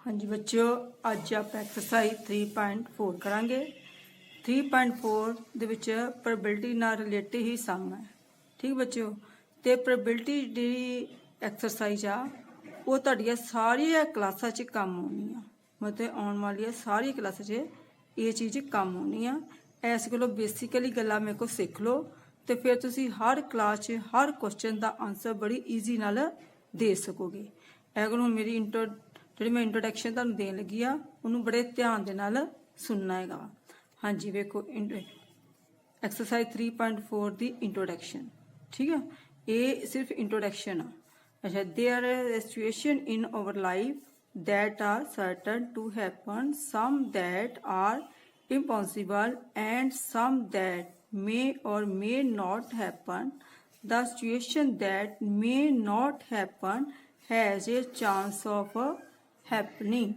हाँ जी बच्चों, अज आप एक्सरसाइज 3.4 करांगे। 3.4 ਦੇ ਵਿੱਚ ਪ੍ਰੋਬੇਬਿਲਿਟੀ ਨਾਲ ਰਿਲੇਟਡ ਹੀ ਸਮ ਹੈ। ਠੀਕ ਬੱਚਿਓ, ਤੇ ਪ੍ਰੋਬੇਬਿਲਿਟੀ ਦੀ ਐਕਸਰਸਾਈਜ਼ ਆ ਉਹ ਤੁਹਾਡੀਆਂ ਸਾਰੀਆਂ ਕਲਾਸਾਂ 'ਚ ਕੰਮ ਆਉਣੀ ਆ। ਮਤਲਬ ਆਉਣ ਵਾਲੀਆਂ ਸਾਰੀ ਕਲਾਸਾਂ 'ਚ ਇਹ ਚੀਜ਼ ਕੰਮ ਆਉਣੀ ਆ। ਇਸ ਕੋਲੋਂ ਬੇਸਿਕਲੀ ਗੱਲਾਂ ਮੇਰੇ ਕੋਲ ਸਿੱਖ ਲਓ ਤੇ ਫਿਰ ਤੁਸੀਂ ਹਰ ਕਲਾਸ 'ਚ ਹਰ ਕੁਐਸਚਨ ਦਾ ਆਨਸਰ ਬੜੀ ਈਜ਼ੀ ਨਾਲ ਦੇ ਸਕੋਗੇ। ਇਹ ਕੋਲੋਂ ਮੇਰੀ ਜਿਹੜੀ मैं इंट्रोडक्शन तुहानूं देन लगी आ उन्होंने बड़े ध्यान दे नाल सुनना है। हाँ जी वेखो एक्सरसाइज 3.4 दी इंट्रोडक्शन। ठीक है, ये सिर्फ इंट्रोडक्शन आ। अच्छा, there are situation in our life that are certain to happen, some that are impossible and some that may or may not happen. The situation that may not happen has a chance of happening.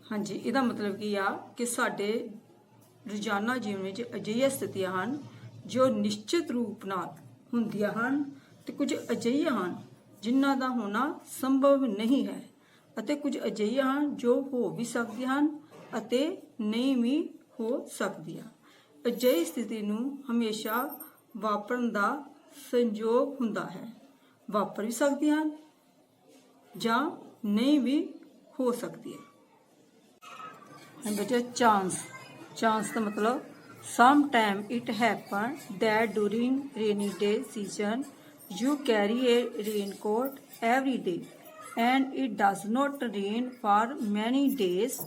हाँ जी, ਇਹਦਾ मतलब ਕੀ ਆ ਕਿ ਸਾਡੇ ਰੋਜ਼ਾਨਾ ਜੀਵਨ ਵਿੱਚ ਅਜਿਹੀਆਂ ਸਥਿਤੀਆਂ ਹਨ ਜੋ ਨਿਸ਼ਚਿਤ ਰੂਪ ਨਾਲ ਹੁੰਦੀਆਂ ਹਨ ਤੇ ਕੁਝ ਅਜਿਹੀਆਂ ਹਨ ਜਿਨ੍ਹਾਂ ਦਾ ਹੋਣਾ ਸੰਭਵ ਨਹੀਂ ਹੈ ਅਤੇ ਕੁਝ ਅਜਿਹੀਆਂ ਹਨ ਜੋ ਹੋ ਵੀ ਸਕਦੀਆਂ ਹਨ ਅਤੇ ਨਹੀਂ ਵੀ ਹੋ ਸਕਦੀਆਂ। ਅਜਿਹੀ ਸਥਿਤੀ ਨੂੰ ਹਮੇਸ਼ਾ ਵਾਪਰਨ ਦਾ ਸੰਯੋਗ ਹੁੰਦਾ ਹੈ। ਵਾਪਰ ਵੀ ਸਕਦੀਆਂ ਹਨ ਜਾਂ नहीं भी हो सकती है। बच्चे चांस का मतलब some time it happen that during rainy day season you carry a raincoat every day and it does not rain for many days.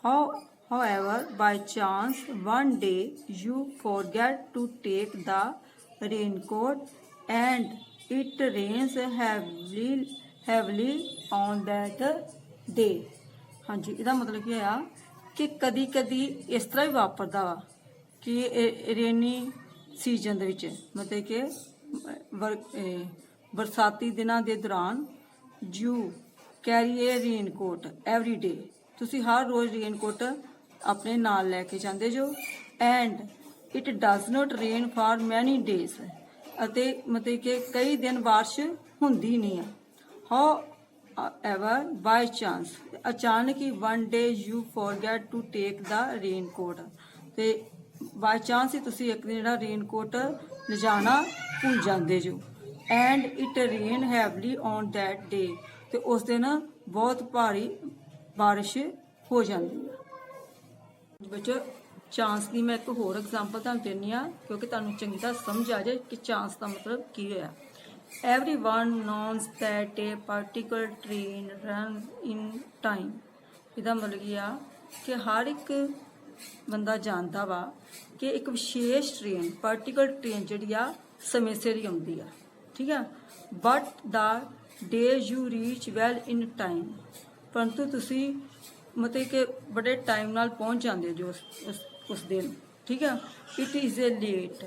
However, by chance one day you forget to take the raincoat and it rains heavily on that day। हाँ जी, ਇਹਦਾ मतलब ਕੀ ਆ ਕਿ ਕਦੀ ਕਦੀ ਇਸ ਤਰ੍ਹਾਂ ਵੀ ਵਾਪਰਦਾ ਵਾ ਕਿ ਰੇਨੀ ਸੀਜ਼ਨ ਦੇ ਵਿੱਚ ਮਤਲਬ ਕਿ ਬਰਸਾਤੀ ਦਿਨਾਂ ਦੇ ਦੌਰਾਨ you carry A raincoat every day, ਤੁਸੀਂ ਹਰ ਰੋਜ਼ ਰੇਨਕੋਟ ਆਪਣੇ ਨਾਲ ਲੈ ਕੇ ਜਾਂਦੇ ਜੋ। And it does note rain for ਮੈਨੀ ਡੇਜ਼, ਅਤੇ ਮਤਲਬ ਕਿ ਕਈ ਦਿਨ ਬਾਰਿਸ਼ ਹੁੰਦੀ ਨਹੀਂ ਆ। However, by chance अचानक ही one day you forget to take the raincoat, ਤੇ by chance ही तुसी एक दिन ਜਿਹੜਾ रेनकोट ਲਿਜਾਣਾ ਭੁੱਲ ਜਾਂਦੇ ਜੋ। and it rain heavily on that day, ਤੇ ਉਸ ਦਿਨ ਬਹੁਤ ਭਾਰੀ ਬਾਰਿਸ਼ ਹੋ ਜਾਂਦੀ ਹੈ। ਬੱਚੋ ਚਾਂਸ ਦੀ ਮੈਂ ਇੱਕ ਹੋਰ ਐਗਜ਼ਾਮਪਲ ਤੁਹਾਨੂੰ ਦਿੰਨੀ ਆ ਕਿਉਂਕਿ ਤੁਹਾਨੂੰ ਚੰਗੀ ਤਰ੍ਹਾਂ ਸਮਝ ਆ ਜਾਏ ਕਿ ਚਾਂਸ ਦਾ ਮਤਲਬ ਕੀ ਹੋਇਆ। Everyone knows that a particular train runs in time। ਇਹਦਾ ਮਤਲਬ ਕੀ ਆ ਕਿ ਹਰ ਇੱਕ ਬੰਦਾ ਜਾਣਦਾ ਵਾ ਕਿ ਇੱਕ ਵਿਸ਼ੇਸ਼ ਟ੍ਰੇਨ ਪਾਰਟੀਕਲ ਟ੍ਰੇਨ ਜਿਹੜੀ ਆ ਸਮੇਂ ਸਿਰ ਹੀ ਆਉਂਦੀ ਆ। ਠੀਕ ਆ, but the day you reach well in time, ਪਰੰਤੂ ਤੁਸੀਂ ਮਤਲਬ ਕਿ ਬੜੇ ਟਾਈਮ ਨਾਲ ਪਹੁੰਚ ਜਾਂਦੇ ਜੋ ਉਸ ਦਿਨ। ਠੀਕ ਆ, ਇਟ ਇਜ਼ ਏ ਲੇਟ,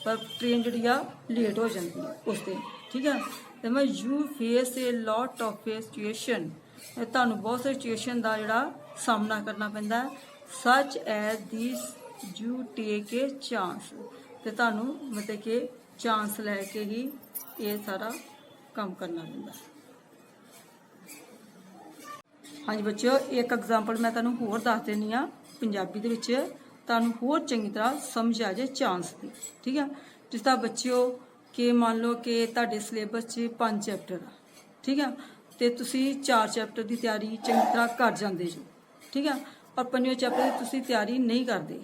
ਪਰ ਟ੍ਰੇਨ ਜਿਹੜੀ ਆ ਲੇਟ ਹੋ ਜਾਂਦੀ ਆ ਉਸ ਦਿਨ। ठीक है, तो मैं you face a lot of A situation, तुहानू बहुत सारी सिचुएशन का जोड़ा सामना करना पैंदा है। Such as this you take a chance, तो तुहानू मतलब कि चांस लैके ही ये सारा काम करना पैंदा। हाँ जी बच्चों, एक एग्जाम्पल मैं तुहानू होर दस देनी आ पंजाबी दे विच तुहानू होर चंगी तरह समझ आ जाए चांस की। ठीक है, जिस तरह बच्चों कि मान लो कि तुहाडे सिलेबस 'ਚ 5 चैप्टर आ। ठीक है, तो तुसी 4 चैप्टर की तैयारी चंगी तरह कर जाते जो। ठीक है, और 5वें चैप्टर की तुसी तैयारी नहीं करते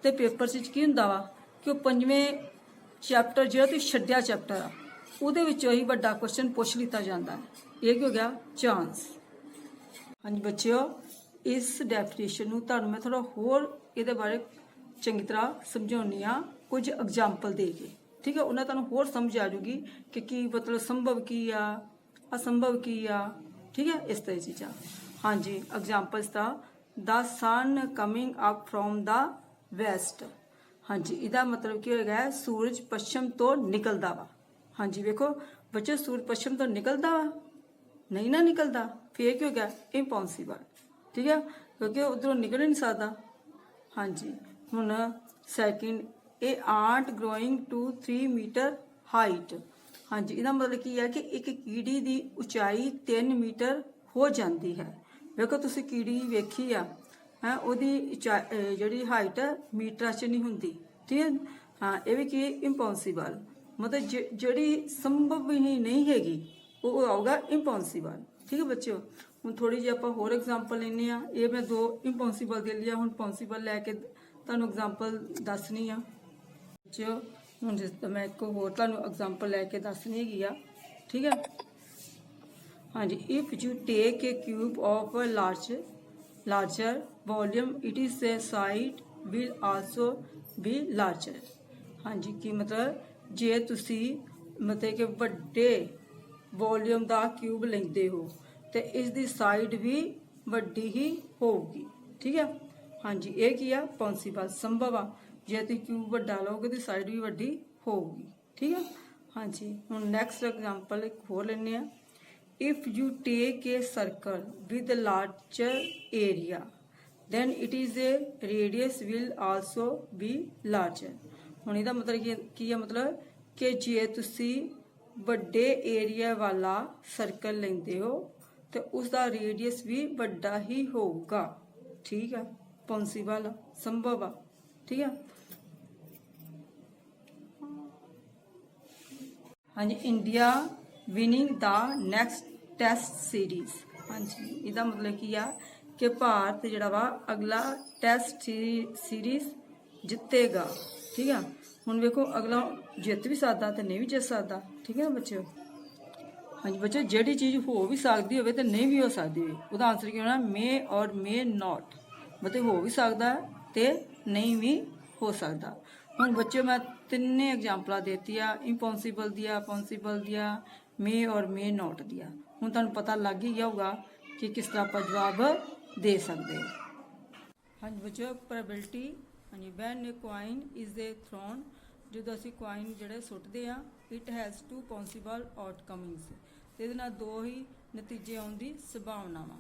तो पेपर 'ਚ की हुंदा वा कि वो 5वें चैप्टर जो तुसीं छड्डिया चैप्टर आ उहदे विचों ही वड्डा क्वेश्चन पुछ लिता जाता है। ये की हो गया चांस। हाँ जी बच्चों, इस डेफिनेशन नूं तुहानूं मैं थोड़ा होर इहदे बारे चंगी तरह समझाउणी आ कुछ एग्जाम्पल दे के। ठीक है, उन्हें तुहानूं होर समझ आ जूगी कि मतलब संभव की आ, असंभव की आ। ठीक है, इस तरह चीज़ा। हाँ जी, एग्जाम्पल्स दा the sun coming up from the west. हाँ जी, इसका मतलब की होएगा सूरज पश्चिम तो निकलता वा। हाँ जी वेखो बच्चों, सूरज पश्चिम तो निकलता वा नहीं ना निकलता, फिर की हो गया इम्पॉसिबल। ठीक है, क्योंकि उधरों निकल नहीं सकता। हाँ जी, हुण second a ant growing to 3 metre height. हाँ जी, इसका मतलब की है कि एक कीड़ी की उचाई 3 मीटर ਹੋ ਜਾਂਦੀ ਹੈ। ਵੇਖੋ ਤੁਸੀਂ ਕੀੜੀ ਵੇਖੀ ਆ ਹੈ, ਉਹਦੀ ਜਿਹੜੀ ਹਾਈਟ ਮੀਟਰਾਂ 'ਚ ਨਹੀਂ ਹੁੰਦੀ, ਠੀਕ ਹੈ। ਹਾਂ, ਇਹ ਵੀ ਕੀ ਇੰਪੋਸੀਬਲ, ਮਤਲਬ ਜਿਹੜੀ ਸੰਭਵ ਹੀ ਨਹੀਂ ਹੈਗੀ ਉਹ ਆਊਗਾ ਇੰਪੋਸੀਬਲ, ਠੀਕ ਹੈ ਬੱਚਿਓ। ਹੁਣ ਥੋੜੀ ਜਿਹੀ ਆਪਾਂ ਹੋਰ ਐਗਜ਼ਾਮਪਲ ਲੈਂਦੇ ਆ। ਇਹ ਮੈਂ 2 ਇੰਪੋਸੀਬਲ ਦੇ ਲਿਆ, ਹੁਣ ਪੋਸੀਬਲ ਲੈ ਕੇ ਤੁਹਾਨੂੰ ਐਗਜ਼ਾਮਪਲ ਦੱਸਣੀ ਆ ਬੱਚਿਓ। ਹੁਣ ਜਿਸ ਮੈਂ ਇੱਕ ਹੋਰ ਤੁਹਾਨੂੰ ਐਗਜ਼ਾਮਪਲ ਲੈ ਕੇ ਦੱਸਣੀ ਹੈਗੀ ਆ, ਠੀਕ ਹੈ। ਹਾਂਜੀ, if you take A cube of larger volume it is the side will also B larger. ਹਾਂਜੀ, ਕੀ ਮਤਲਬ, ਜੇ ਤੁਸੀਂ ਮਤਲਬ ਕਿ ਵੱਡੇ ਵੋਲਿਊਮ ਦਾ ਕਿਊਬ ਲੈਂਦੇ ਹੋ ਤੇ ਇਸ ਦੀ ਸਾਈਡ ਵੀ ਵੱਡੀ ਹੀ ਹੋਊਗੀ, ਠੀਕ ਹੈ। ਹਾਂਜੀ, ਇਹ ਕੀ ਆ ਪੋਸੀਬਲ, ਸੰਭਵ ਆ। ਜੇ ਤੁਸੀਂ ਕਿਊਬ ਵੱਡਾ ਲਓਗੇ ਤੇ ਸਾਈਡ ਵੀ ਵੱਡੀ ਹੋਊਗੀ, ਠੀਕ ਹੈ। ਹਾਂਜੀ, ਹੁਣ ਨੈਕਸਟ ਐਗਜ਼ਾਮਪਲ ਇੱਕ ਹੋਰ ਲੈਂਦੇ ਆ। If you take A circle with larger area then it is a radius will also be larger। ਹੁਣ ਇਹਦਾ ਮਤਲਬ ਕੀ ਹੈ, ਮਤਲਬ ਕਿ ਜੇ ਤੁਸੀਂ ਵੱਡੇ ਏਰੀਆ ਵਾਲਾ ਸਰਕਲ ਲੈਂਦੇ ਹੋ ਤੇ ਉਸ ਦਾ ਰੇਡੀਅਸ ਵੀ ਵੱਡਾ ਹੀ ਹੋਊਗਾ, ਠੀਕ ਹੈ। ਪੋਸੀਬਲ, ਸੰਭਵ ਆ, ਠੀਕ ਹੈ। ਹਾਂਜੀ, ਇੰਡੀਆ ਵਿਨਿੰਗ ਦਾ ਨੈਕਸਟ ਟੈਸਟ ਸੀਰੀਜ਼। ਹਾਂਜੀ, ਇਹਦਾ ਮਤਲਬ ਕੀ ਆ ਕਿ ਭਾਰਤ ਜਿਹੜਾ ਵਾ ਅਗਲਾ ਟੈਸਟ ਸੀਰੀਜ਼ ਜਿੱਤੇਗਾ, ਠੀਕ ਆ। ਹੁਣ ਵੇਖੋ, ਅਗਲਾ ਜਿੱਤ ਵੀ ਸਕਦਾ ਤੇ ਨਹੀਂ ਵੀ ਜਿੱਤ ਸਕਦਾ, ਠੀਕ ਹੈ ਬੱਚਿਓ। ਹਾਂਜੀ ਬੱਚਿਓ, ਜਿਹੜੀ ਚੀਜ਼ ਹੋ ਵੀ ਸਕਦੀ ਹੋਵੇ ਤੇ ਨਹੀਂ ਵੀ ਹੋ ਸਕਦੀ ਹੋਵੇ, ਉਹਦਾ ਆਨਸਰ ਕੀ ਹੋਣਾ, ਮੇ ਔਰ ਮੇ ਨਾਟ, ਮਤਲਬ ਹੋ ਵੀ ਸਕਦਾ ਤੇ ਨਹੀਂ ਵੀ ਹੋ ਸਕਦਾ। ਹੁਣ ਬੱਚਿਓ, ਮੈਂ 3 ਐਗਜ਼ਾਮਪਲਾਂ ਦੇਤੀਆਂ, ਇੰਪੋਸੀਬਲ ਦੀਆਂ, ਪੋਸੀਬਲ ਦੀਆਂ, ਮੇ ਔਰ ਮੇ ਨਾਟ ਦੀਆਂ। ਹੁਣ ਤੁਹਾਨੂੰ ਪਤਾ ਲੱਗ ਹੀ ਗਿਆ ਹੋਊਗਾ ਕਿ ਕਿਸ ਤਰ੍ਹਾਂ ਆਪਾਂ ਜਵਾਬ ਦੇ ਸਕਦੇ ਹਾਂ। ਹਾਂਜੀ ਬੱਚਿਓ, ਪ੍ਰੋਬੇਬਿਲਿਟੀ। ਹਾਂਜੀ, when a coin is a thrown, ਜਦੋਂ ਅਸੀਂ ਕੁਆਇਨ ਜਿਹੜੇ ਸੁੱਟਦੇ ਆ, ਇਟ ਹੈਜ਼ 2 ਪੋਸੀਬਲ ਆਊਟਕਮਿੰਗਸ, ਤੇ ਇਹਦੇ ਨਾਲ 2 ਹੀ ਨਤੀਜੇ ਆਉਣ ਦੀ ਸੰਭਾਵਨਾਵਾਂ।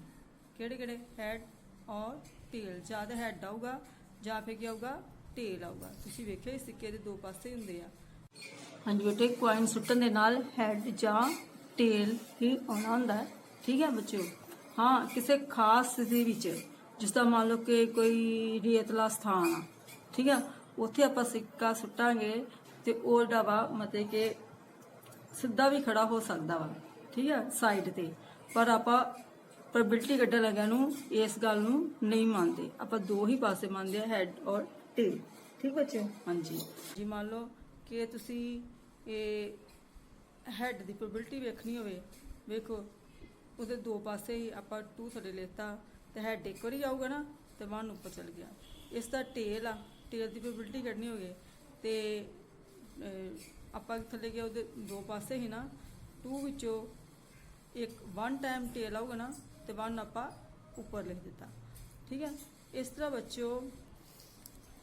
ਕਿਹੜੇ ਕਿਹੜੇ, ਹੈਡ ਔਰ ਟੇਲ। ਜਾਂ ਤਾਂ ਹੈਡ ਆਊਗਾ ਜਾਂ ਫਿਰ ਕੀ ਆਊਗਾ, ਟੇਲ ਆਊਗਾ। ਤੁਸੀਂ ਵੇਖਿਆ ਸਿੱਕੇ ਦੇ 2 ਪਾਸੇ ਹੁੰਦੇ ਆ। ਹਾਂਜੀ ਬੇਟੇ, ਕੁਆਇਨ ਸੁੱਟਣ ਦੇ ਨਾਲ ਹੈਡ ਜਾਂ ਟੇਲ ਹੀ ਆਉਣਾ ਹੁੰਦਾ, ਠੀਕ ਹੈ ਬੱਚਿਓ। ਹਾਂ, ਕਿਸੇ ਖਾਸ ਸਥਿਤੀ ਵਿੱਚ, ਜਿਸ ਦਾ ਮੰਨ ਲਓ ਕਿ ਕੋਈ ਰੇਤਲਾ ਸਥਾਨ ਆ, ਠੀਕ ਆ, ਉੱਥੇ ਆਪਾਂ ਸਿੱਕਾ ਸੁੱਟਾਂਗੇ ਤੇ ਉਹ ਜਿਹੜਾ ਵਾ ਮਤਲਬ ਕਿ ਸਿੱਧਾ ਵੀ ਖੜਾ ਹੋ ਸਕਦਾ ਵਾ, ਠੀਕ ਆ, ਸਾਈਡ ਤੇ। ਪਰ ਆਪਾਂ ਪ੍ਰੋਬੇਬਿਲਿਟੀ ਕੱਢਣ ਲੱਗਿਆਂ ਨੂੰ ਇਸ ਗੱਲ ਨੂੰ ਨਹੀਂ ਮੰਨਦੇ, ਆਪਾਂ 2 ਹੀ ਪਾਸੇ ਮੰਨਦੇ ਆ, ਹੈਡ ਔਰ ਟੇਲ, ਠੀਕ ਬੱਚਿਓ। ਹਾਂਜੀ ਜੀ, ਮੰਨ ਲਓ ਕਿ ਤੁਸੀਂ ਇਹ ਹੈਡ ਦੀ ਪ੍ਰੋਬੇਬਿਲਿਟੀ ਵੇਖਣੀ ਹੋਵੇ, ਵੇਖੋ ਉਹਦੇ 2 ਪਾਸੇ ਹੀ ਆਪਾਂ 2 ਥੱਲੇ ਲੈਤਾ ਤੇ ਹੈਡ ਇੱਕ ਵਾਰੀ ਆਊਗਾ ਨਾ ਤੇ 1 ਉੱਪਰ ਚਲ ਗਿਆ। ਇਸ ਦਾ ਟੇਲ ਆ, ਟੇਲ ਦੀ ਪ੍ਰੋਬੇਬਿਲਿਟੀ ਕੱਢਣੀ ਹੋਵੇ ਤੇ ਆਪਾਂ ਥੱਲੇ ਗਿਆ, ਉਹਦੇ 2 ਪਾਸੇ ਹੀ ਨਾ, 2 ਵਿੱਚੋਂ 1 ਟਾਈਮ ਟੇਲ ਆਊਗਾ ਨਾ ਤੇ 1 ਆਪਾਂ ਉੱਪਰ ਲਿਖ ਦਿੱਤਾ, ਠੀਕ ਹੈ। ਇਸ ਤਰ੍ਹਾਂ ਬੱਚਿਓ,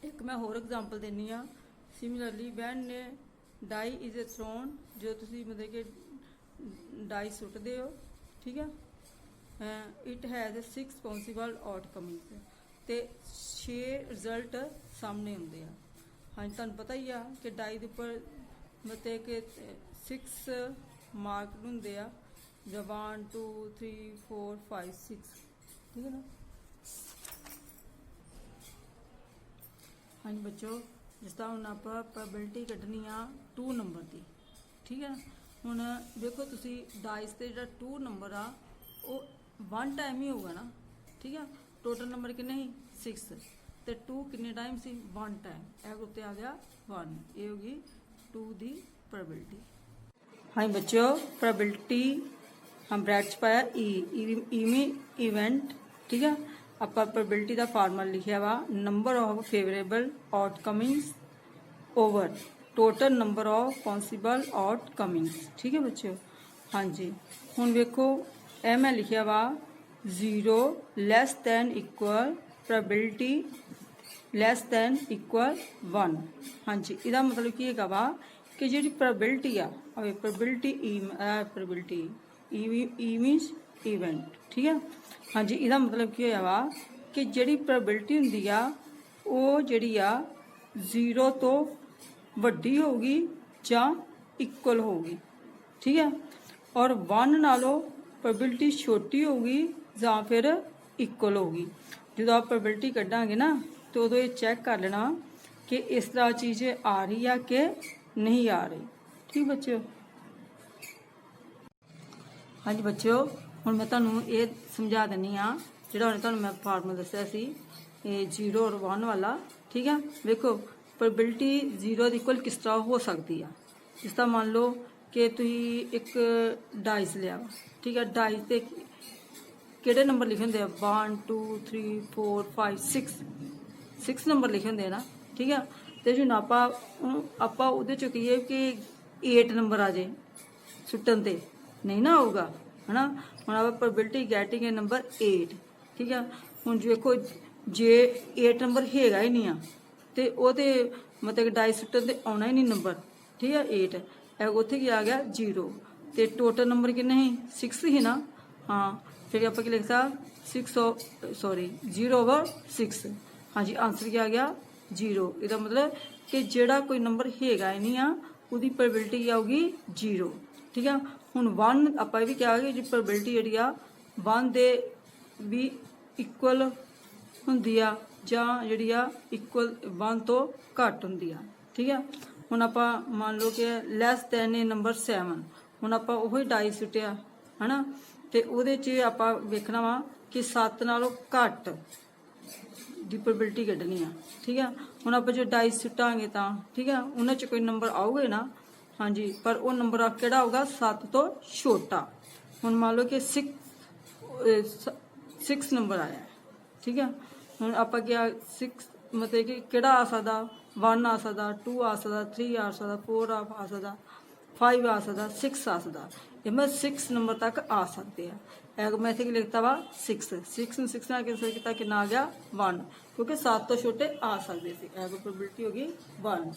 ਇੱਕ ਮੈਂ ਹੋਰ ਐਗਜ਼ਾਮਪਲ ਦਿੰਨੀ ਆ। Similarly, when a die is a thrown, ਜੋ ਤੁਸੀਂ ਮਤਲਬ ਕਿ ਡਾਈ ਸੁੱਟਦੇ ਹੋ, ਠੀਕ ਹੈ, ਇਟ ਹੈਜ਼ 6 ਪੋਸੀਬਲ ਆਊਟਕਮਸ, ਤੇ 6 ਰਿਜ਼ਲਟ ਸਾਹਮਣੇ ਹੁੰਦੇ ਆ। ਹਾਂਜੀ, ਤੁਹਾਨੂੰ ਪਤਾ ਹੀ ਆ ਕਿ ਡਾਈ ਦੇ ਉੱਪਰ ਮਤਲਬ ਕਿ 6 ਮਾਰਕ ਹੁੰਦੇ ਆ, ਜਾਂ 1 2 3 4 5 6, ਠੀਕ ਹੈ ਨਾ। ਹਾਂਜੀ ਬੱਚੋ, ਜਿਸ ਤਰ੍ਹਾਂ ਹੁਣ ਆਪਾਂ ਪ੍ਰੋਬੇਬਿਲਿਟੀ ਕੱਢਣੀ ਆ 2 ਨੰਬਰ ਦੀ, ਠੀਕ ਹੈ। ਹੁਣ ਵੇਖੋ ਤੁਸੀਂ, ਡਾਈਸ ਤੇ ਜਿਹੜਾ 2 ਨੰਬਰ ਆ ਉਹ 1 ਟਾਈਮ ਹੀ ਹੋਊਗਾ ਨਾ, ਠੀਕ ਹੈ। ਟੋਟਲ ਨੰਬਰ ਕਿੰਨੇ ਸੀ, 6, ਤੇ 2 ਕਿੰਨੇ ਟਾਈਮ ਸੀ, 1 ਟਾਈਮ। ਇਹ ਉੱਤੇ ਆ ਗਿਆ 1, ਇਹ ਹੋ ਗਈ 2 ਦੀ ਪ੍ਰੋਬੇਬਿਲਿਟੀ। ਹਾਂਜੀ ਬੱਚਿਓ, ਪ੍ਰੋਬੇਬਿਲਿਟੀ हम ब्रैकेट च पाया इवेंट, ठीक है। ਆਪਾਂ ਪ੍ਰੋਬੇਬਿਲਿਟੀ ਦਾ ਫਾਰਮੂਲਾ ਲਿਖਿਆ ਵਾ, number of favourable outcomings over total number of possible outcomings, ਠੀਕ ਹੈ ਬੱਚਿਓ। ਹਾਂਜੀ, ਹੁਣ ਵੇਖੋ, ਇਹ ਮੈਂ ਲਿਖਿਆ ਵਾ 0 less than equal probability less than equal 1। ਹਾਂਜੀ, ਇਹਦਾ ਮਤਲਬ ਕੀ ਹੈਗਾ ਵਾ ਕਿ ਜਿਹੜੀ ਪ੍ਰੋਬੇਬਿਲਿਟੀ ਆ, ਪ੍ਰੋਬੇਬਿਲਿਟੀ मीन्स इवेंट, ठीक है। हाँ जी, ਇਹਦਾ ਮਤਲਬ ਕੀ ਹੋਇਆ ਵਾ ਕਿ ਜਿਹੜੀ ਪ੍ਰੋਬੇਬਿਲਿਟੀ ਹੁੰਦੀ ਆ ਉਹ ਜਿਹੜੀ ਆ 0 ਤੋਂ ਵੱਡੀ ਹੋਊਗੀ ਜਾਂ ਇਕੁਅਲ ਹੋਊਗੀ, ਠੀਕ ਹੈ। ਔਰ 1 ਨਾਲੋਂ ਪ੍ਰੋਬੇਬਿਲਿਟੀ ਛੋਟੀ ਹੋਊਗੀ ਜਾਂ ਫਿਰ ਇਕੁਅਲ ਹੋਊਗੀ। ਜਦੋਂ आप ਪ੍ਰੋਬੇਬਿਲਿਟੀ ਕੱਢਾਂਗੇ ਨਾ ਤੇ ਉਦੋਂ ਇਹ ਚੈੱਕ ਕਰ ਲੈਣਾ ਕਿ ਇਸ ਤਰ੍ਹਾਂ ਚੀਜ਼ ਆ ਰਹੀ ਆ ਕਿ ਨਹੀਂ ਆ ਰਹੀ। ਠੀਕ ਬੱਚਿਓ। ਹਾਂਜੀ ਬੱਚਿਓ, ਹੁਣ ਮੈਂ ਤੁਹਾਨੂੰ ਇਹ ਸਮਝਾ ਦਿੰਨੀ ਆ ਜਿਹੜਾ ਹੁਣ ਤੁਹਾਨੂੰ ਮੈਂ ਫਾਰਮੂਲਾ ਦੱਸਿਆ ਸੀ ਇਹ 0 ਔਰ 1 ਵਾਲਾ। ਠੀਕ ਆ, ਵੇਖੋ ਪ੍ਰੋਬੇਬਿਲਿਟੀ 0 ਦੀ ਇਕੁਅਲ ਕਿਸ ਤਰ੍ਹਾਂ ਹੋ ਸਕਦੀ ਆ। ਜਿਸ ਤਰ੍ਹਾਂ ਮੰਨ ਲਓ ਕਿ ਤੁਸੀਂ ਇੱਕ ਡਾਈਸ ਲਿਆ ਵਾ, ਠੀਕ ਆ, ਡਾਈਸ ਤੇ ਕਿਹੜੇ ਨੰਬਰ ਲਿਖੇ ਹੁੰਦੇ ਆ 1 2 3 4 5 6 ਨੰਬਰ ਲਿਖੇ ਹੁੰਦੇ ਆ ਨਾ। ਠੀਕ ਆ, ਤੇ ਜੇ ਆਪਾਂ ਉਹਦੇ ਚ ਕਹੀਏ ਕਿ 8 ਨੰਬਰ ਆ ਜੇ ਸੁੱਟਣ ਤੇ ਨਹੀਂ ਨਾ ਆਊਗਾ, ਹਨਾ। ਹੁਣ ਆਪਾਂ ਪ੍ਰੋਬੇਬਿਲਿਟੀ ਗੈਟਿੰਗ ਨੰਬਰ 8। ਠੀਕ ਆ, ਹੁਣ ਵੇਖੋ ਜੇ 8 ਨੰਬਰ ਹੈਗਾ ਹੀ ਨਹੀਂ ਆ ਤੇ ਉਹ ਤੇ ਮਤਲਬ ਡਾਈ ਸੁੱਟਣ ਤੇ ਆਉਣਾ ਹੀ ਨਹੀਂ ਨੰਬਰ। ਠੀਕ ਆ, 8 ਉੱਥੇ ਕੀ ਆ ਗਿਆ 0 ਤੇ ਟੋਟਲ ਨੰਬਰ ਕਿੰਨੇ ਸੀ 6 ਸੀ ਨਾ। ਹਾਂ, ਫਿਰ ਆਪਾਂ ਕੀ ਲਿਖਤਾ 0/6। ਹਾਂਜੀ, ਆਨਸਰ ਕੀ ਆ ਗਿਆ 0। ਇਹਦਾ ਮਤਲਬ ਕਿ ਜਿਹੜਾ ਕੋਈ ਨੰਬਰ ਹੈਗਾ ਹੀ ਨਹੀਂ ਆ ਉਹਦੀ ਪ੍ਰੋਬੇਬਿਲਿਟੀ ਆਊਗੀ 0। ਠੀਕ ਆ, ਹੁਣ 1 ਆਪਾਂ ਇਹ ਵੀ ਕਿਹਾ ਕਿ ਜੀ ਪ੍ਰੋਬੇਬਿਲਿਟੀ ਜਿਹੜੀ ਆ 1 ਦੇ ਵੀ ਇਕੁਅਲ ਹੁੰਦੀ ਆ ਜਾਂ ਜਿਹੜੀ ਆ ਇਕੁਅਲ 1 ਤੋਂ ਘੱਟ ਹੁੰਦੀ ਆ। ਠੀਕ ਆ, ਹੁਣ ਆਪਾਂ ਮੰਨ ਲਓ ਕਿ ਲੈਸ ਦੈਨ ਇਹ ਨੰਬਰ 7। ਹੁਣ ਆਪਾਂ ਉਹੀ ਡਾਈ ਸੁੱਟਿਆ ਹਨਾ, ਤੇ ਉਹਦੇ 'ਚ ਆਪਾਂ ਵੇਖਣਾ ਵਾ ਕਿ 7 ਨਾਲੋਂ ਘੱਟ ਦੀ ਪ੍ਰੋਬੇਬਿਲਿਟੀ ਕੱਢਣੀ ਆ। ਠੀਕ ਆ, ਹੁਣ ਆਪਾਂ ਜੇ ਡਾਈ ਸੁੱਟਾਂਗੇ ਤਾਂ ਠੀਕ ਆ ਉਹਨਾਂ 'ਚ ਕੋਈ ਨੰਬਰ ਆਊਗੇ ਨਾ। ਹਾਂਜੀ, ਪਰ ਉਹ ਨੰਬਰ ਕਿਹੜਾ ਆਊਗਾ 7 ਤੋਂ ਛੋਟਾ। ਹੁਣ ਮੰਨ ਲਓ ਕਿ 6 ਨੰਬਰ ਆਇਆ। ਠੀਕ ਆ, ਹੁਣ ਆਪਾਂ ਕਿਹਾ 6 ਮਤਲਬ ਕਿ ਕਿਹੜਾ ਆ ਸਕਦਾ 1 ਆ ਸਕਦਾ 2 ਆ ਸਕਦਾ 3 ਆ ਸਕਦਾ 4 ਆ ਸਕਦਾ 5 ਆ ਸਕਦਾ 6 ਆ ਸਕਦਾ। ਇਹ ਮੈਂ 6 ਨੰਬਰ ਤੱਕ ਆ ਸਕਦੇ ਆ। ਇਹ ਮੈਂ ਇੱਥੇ ਲਿਖਤਾ ਵਾ 6 ਨੂੰ 6 ਨਾਲ ਕੈਂਸਲ ਕੀਤਾ, ਕਿੰਨਾ ਆ ਗਿਆ 1, ਕਿਉਂਕਿ 7 ਤੋਂ ਛੋਟੇ ਆ ਸਕਦੇ ਸੀ। ਇਹ ਪ੍ਰੋਬੇਬਿਲਿਟੀ ਹੋ ਗਈ 1।